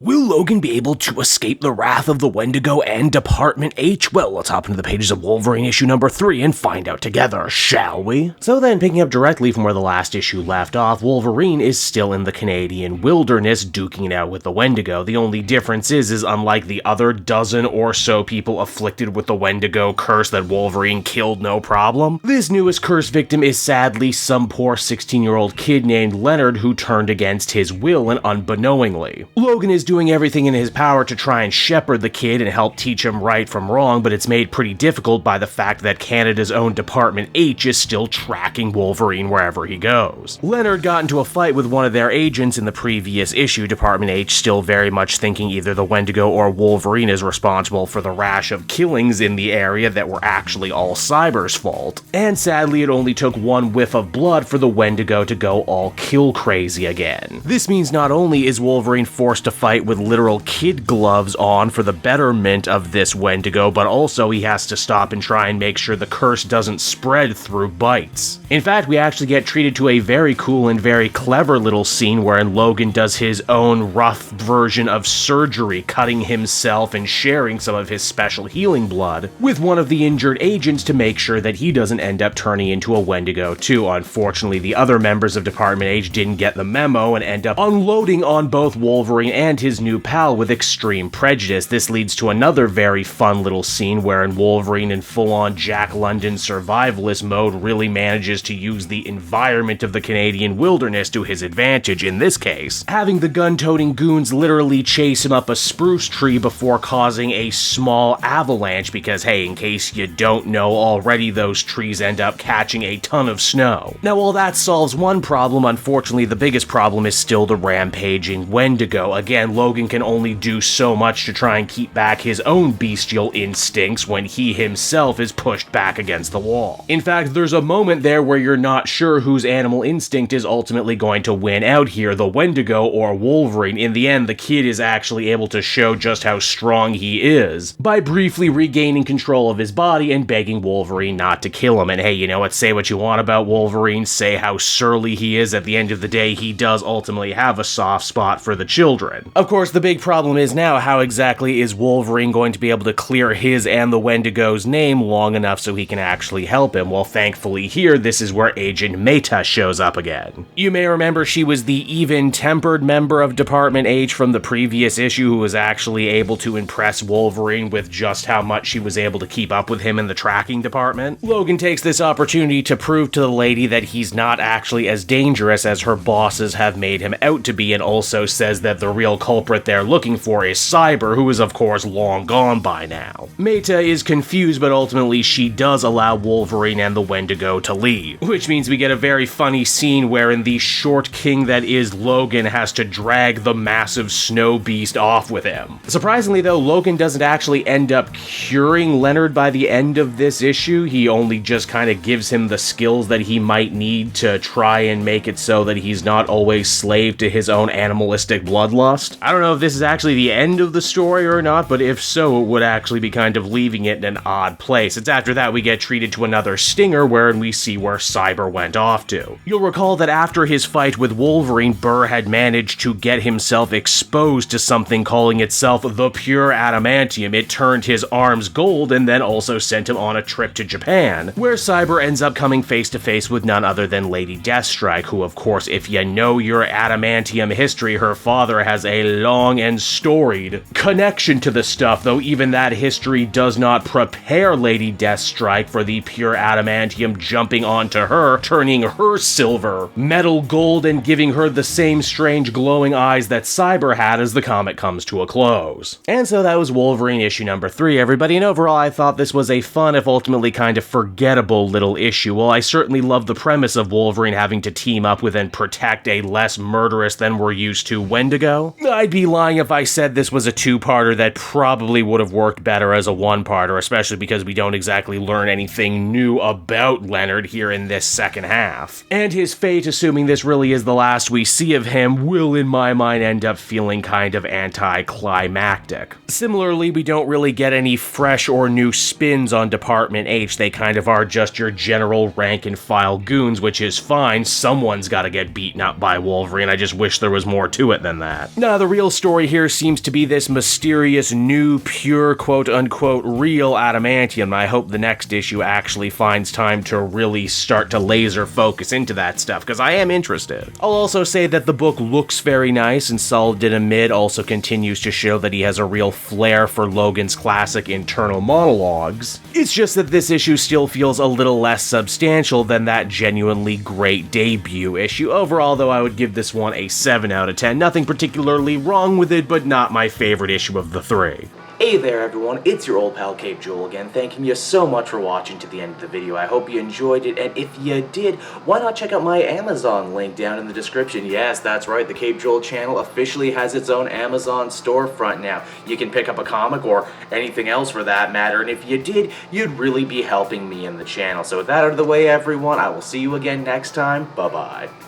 Will Logan be able to escape the wrath of the Wendigo and Department H? Well, let's hop into the pages of Wolverine issue number 3 and find out together, shall we? So then, picking up directly from where the last issue left off, Wolverine is still in the Canadian wilderness duking it out with the Wendigo. The only difference is unlike the other dozen or so people afflicted with the Wendigo curse that Wolverine killed no problem, this newest curse victim is sadly some poor 16-year-old kid named Leonard who turned against his will and unbeknowingly. Logan is doing everything in his power to try and shepherd the kid and help teach him right from wrong, but it's made pretty difficult by the fact that Canada's own Department H is still tracking Wolverine wherever he goes. Leonard got into a fight with one of their agents in the previous issue, Department H still very much thinking either the Wendigo or Wolverine is responsible for the rash of killings in the area that were actually all Cyber's fault. And sadly, it only took one whiff of blood for the Wendigo to go all kill crazy again. This means not only is Wolverine forced to fight with literal kid gloves on for the betterment of this Wendigo, but also he has to stop and try and make sure the curse doesn't spread through bites. In fact, we actually get treated to a very cool and very clever little scene wherein Logan does his own rough version of surgery, cutting himself and sharing some of his special healing blood with one of the injured agents to make sure that he doesn't end up turning into a Wendigo too. Unfortunately, the other members of Department H didn't get the memo and end up unloading on both Wolverine and his new pal with extreme prejudice. This leads to another very fun little scene wherein Wolverine in full-on Jack London survivalist mode really manages to use the environment of the Canadian wilderness to his advantage in this case, having the gun-toting goons literally chase him up a spruce tree before causing a small avalanche because, hey, in case you don't know already, those trees end up catching a ton of snow. Now, while that solves one problem, unfortunately the biggest problem is still the rampaging Wendigo. Again, Logan can only do so much to try and keep back his own bestial instincts when he himself is pushed back against the wall. In fact, there's a moment there where you're not sure whose animal instinct is ultimately going to win out here, the Wendigo or Wolverine. In the end, the kid is actually able to show just how strong he is by briefly regaining control of his body and begging Wolverine not to kill him. And hey, you know what, say what you want about Wolverine, say how surly he is, at the end of the day, he does ultimately have a soft spot for the children. Of course, the big problem is now how exactly is Wolverine going to be able to clear his and the Wendigo's name long enough so he can actually help him? Well, thankfully here, this is where Agent Meta shows up again. You may remember she was the even-tempered member of Department H from the previous issue who was actually able to impress Wolverine with just how much she was able to keep up with him in the tracking department. Logan takes this opportunity to prove to the lady that he's not actually as dangerous as her bosses have made him out to be, and also says that the real culprit they're looking for is Cyber, who is of course long gone by now. Meta is confused, but ultimately she does allow Wolverine and the Wendigo to leave, which means we get a very funny scene wherein the short king that is Logan has to drag the massive snow beast off with him. Surprisingly though, Logan doesn't actually end up curing Leonard by the end of this issue. He only just kind of gives him the skills that he might need to try and make it so that he's not always slave to his own animalistic bloodlust. I don't know if this is actually the end of the story or not, but if so, it would actually be kind of leaving it in an odd place. It's after that we get treated to another stinger wherein we see where Cyber went off to. You'll recall that after his fight with Wolverine, Burr had managed to get himself exposed to something calling itself the pure adamantium. It turned his arms gold and then also sent him on a trip to Japan, where Cyber ends up coming face to face with none other than Lady Deathstrike, who of course, if you know your adamantium history, her father has a long and storied connection to the stuff, though even that history does not prepare Lady Deathstrike for the pure adamantium jumping onto her, turning her silver metal gold and giving her the same strange glowing eyes that Cyber had as the comic comes to a close. And so that was Wolverine issue number 3, everybody, and overall I thought this was a fun, if ultimately kind of forgettable little issue. Well, I certainly love the premise of Wolverine having to team up with and protect a less murderous than we're used to Wendigo. I'd be lying if I said this was a two-parter that probably would have worked better as a one-parter, especially because we don't exactly learn anything new about Leonard here in this second half. And his fate, assuming this really is the last we see of him, will in my mind end up feeling kind of anticlimactic. Similarly, we don't really get any fresh or new spins on Department H. They kind of are just your general rank-and-file goons, which is fine. Someone's gotta get beaten up by Wolverine. I just wish there was more to it than that. Now, the real story here seems to be this mysterious, new, pure, quote-unquote, real adamantium. I hope the next issue actually finds time to really start to laser focus into that stuff, because I am interested. I'll also say that the book looks very nice, and Solid in a Mid also continues to show that he has a real flair for Logan's classic internal monologues. It's just that this issue still feels a little less substantial than that genuinely great debut issue. Overall, though, I would give this one a 7 out of 10. Nothing particularly wrong with it, but not my favorite issue of the three. Hey there everyone, it's your old pal Cape Joel again, thanking you so much for watching to the end of the video. I hope you enjoyed it, and if you did, why not check out my Amazon link down in the description. Yes, that's right, the Cape Joel channel officially has its own Amazon storefront now. You can pick up a comic or anything else for that matter, and if you did, you'd really be helping me in the channel. So with that out of the way everyone, I will see you again next time. Bye-bye.